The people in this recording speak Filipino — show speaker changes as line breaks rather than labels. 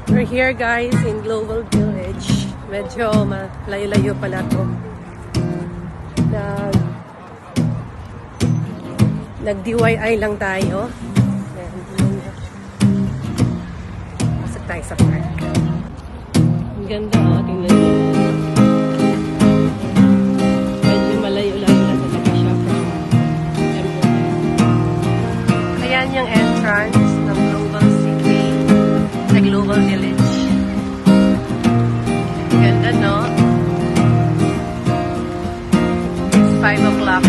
We're here guys in Global Village. Medyo malayo-layo pala to. Nag-DIY lang tayo. Pasok tayo sa park. Ang ganda oh, tingnan nyo. Medyo malayo-layo lang talaga siya from Temple. Ayan yung entrance ng Global City sa Global Village. Ganda, no? It's 5 o'clock